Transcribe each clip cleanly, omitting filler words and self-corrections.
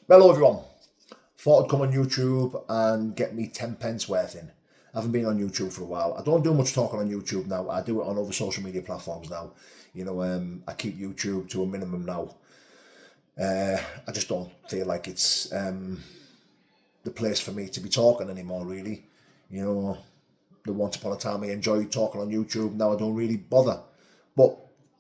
Hello everyone. Thought I'd come on YouTube and get me 10 pence worth in. I haven't been on YouTube for a while. I don't do much talking on YouTube now. I do it on other social media platforms now. I keep YouTube to a minimum now. I just don't feel like it's the place for me to be talking anymore, really. The once upon a time I enjoyed talking on YouTube. Now I don't really bother. But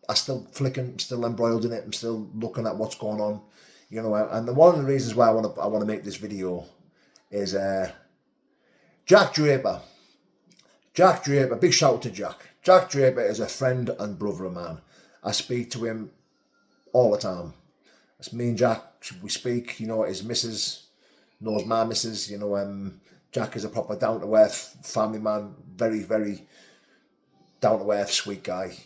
I still flicking, I'm still embroiled in it. I'm still looking at what's going on. And one of the reasons why I want to make this video is Jack Draper. Jack Draper, big shout out to Jack. Jack Draper is a friend and brother of mine. I speak to him all the time. It's me and Jack, we speak. His missus knows my missus. Jack is a proper down to earth family man, very, very down to earth, sweet guy.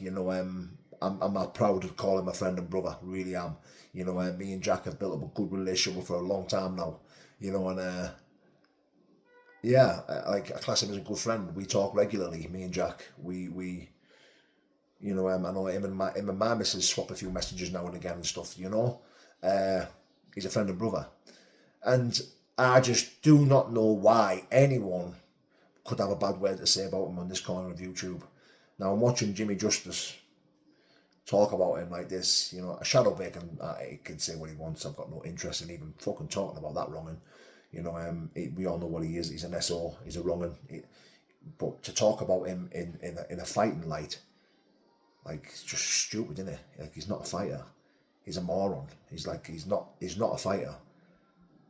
I'm proud to call him a friend and brother, really am. Me and Jack have built up a good relationship for a long time now. I class him as a good friend. We talk regularly, me and Jack. I know him and my missus swap a few messages now and again and stuff. He's a friend and brother, and I just do not know why anyone could have a bad word to say about him on this corner of YouTube. Now I'm watching Jimmy Justice talk about him like this. A shadow bacon, he can say what he wants. I've got no interest in even fucking talking about that wronging. We all know what he is. He's an SO. He's a wronging. But to talk about him in a fighting light, like, it's just stupid, isn't it? Like, he's not a fighter. He's a moron. He's not a fighter.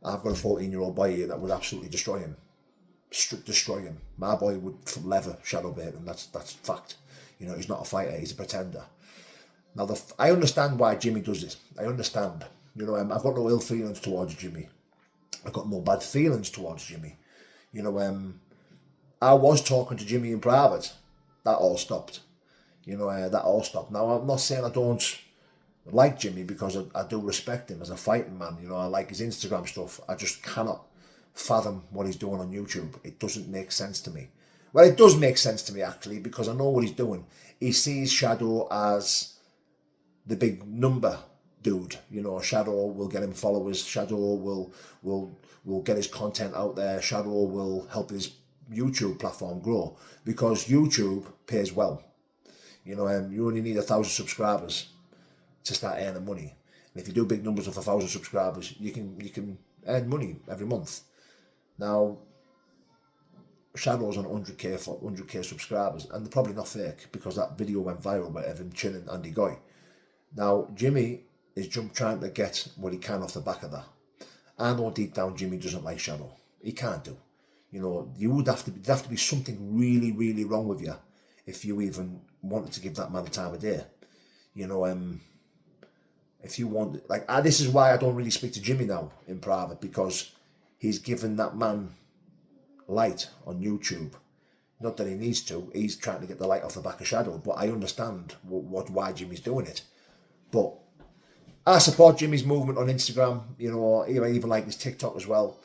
I've got a 14-year-old boy here that would absolutely destroy him. Destroy him. My boy would leather shadow bacon. That's fact. He's not a fighter. He's a pretender. Now, I understand why Jimmy does this. I understand. I've got no ill feelings towards Jimmy. I've got no bad feelings towards Jimmy. I was talking to Jimmy in private. That all stopped. That all stopped. Now, I'm not saying I don't like Jimmy, because I do respect him as a fighting man. I like his Instagram stuff. I just cannot fathom what he's doing on YouTube. It doesn't make sense to me. Well, it does make sense to me, actually, because I know what he's doing. He sees Shadow as the big number dude. Shadow will get him followers. Shadow will get his content out there. Shadow will help his YouTube platform grow, because YouTube pays well. You only need 1,000 subscribers to start earning money. And if you do big numbers of 1,000 subscribers, you can earn money every month. Now, Shadow's on 100k subscribers, and they're probably not fake, because that video went viral by him chinning Andy Goy. Now, Jimmy is trying to get what he can off the back of that. I know deep down Jimmy doesn't like Shadow. He can't do. There'd have to be something really, really wrong with you if you even wanted to give that man the time of day. If you want, this is why I don't really speak to Jimmy now in private, because he's given that man light on YouTube. Not that he needs to. He's trying to get the light off the back of Shadow, but I understand why Jimmy's doing it. But I support Jimmy's movement on Instagram. I even like his TikTok as well.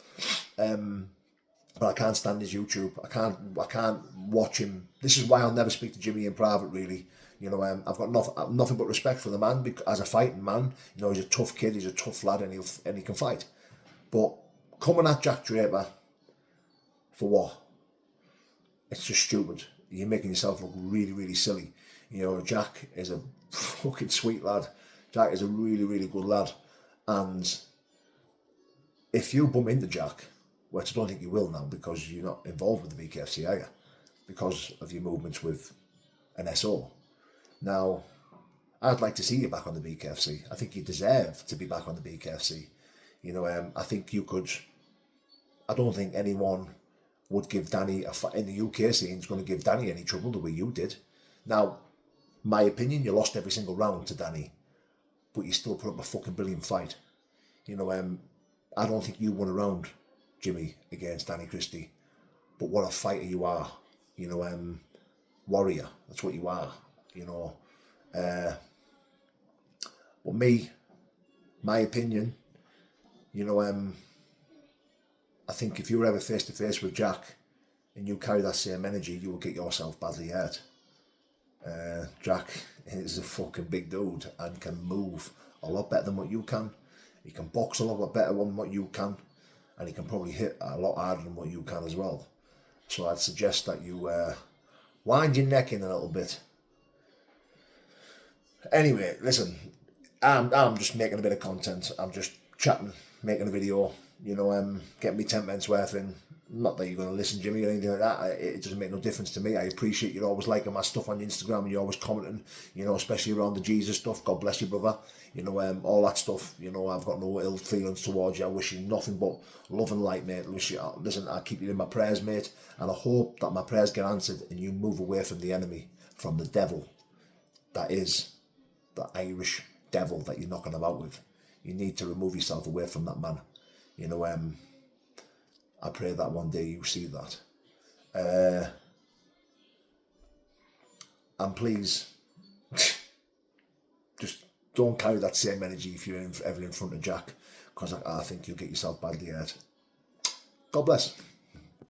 But I can't stand his YouTube. I can't watch him. This is why I'll never speak to Jimmy in private, really. I've got nothing but respect for the man, because as a fighting man, he's a tough kid, he's a tough lad, and he can fight. But coming at Jack Draper for what? It's just stupid. You're making yourself look really, really silly. Jack is a fucking sweet lad. Jack is a really, really good lad. And if you bump into Jack, which I don't think you will now, because you're not involved with the BKFC, are you? Because of your movements with an SO. Now, I'd like to see you back on the BKFC. I think you deserve to be back on the BKFC. I think you could. I don't think anyone would give Danny in the UK scene is going to give Danny any trouble the way you did. Now, my opinion, you lost every single round to Danny, but you still put up a fucking brilliant fight. I don't think you won a round, Jimmy, against Danny Christie, but what a fighter you are. Warrior. That's what you are. But my opinion, I think if you were ever face to face with Jack and you carry that same energy, you will get yourself badly hurt. Jack is a fucking big dude and can move a lot better than what you can. He can box a lot better than what you can, and he can probably hit a lot harder than what you can as well. So I'd suggest that you wind your neck in a little bit. Anyway, listen, I'm just making a bit of content. I'm just chatting, making a video, you know, getting me 10 pence worth in. Not that you're going to listen, Jimmy, or anything like that. It doesn't make no difference to me. I appreciate you always liking my stuff on Instagram, and you're always commenting, you know, especially around the Jesus stuff. God bless you, brother. You know, all that stuff, you know, I've got no ill feelings towards you. I wish you nothing but love and light, mate. Listen, I keep you in my prayers, mate, and I hope that my prayers get answered and you move away from the enemy, from the devil. That is the Irish devil that you're knocking about with. You need to remove yourself away from that man. You know, I pray that one day you see that. And please, just don't carry that same energy if you're ever in front of Jack, because I think you'll get yourself badly hurt. God bless.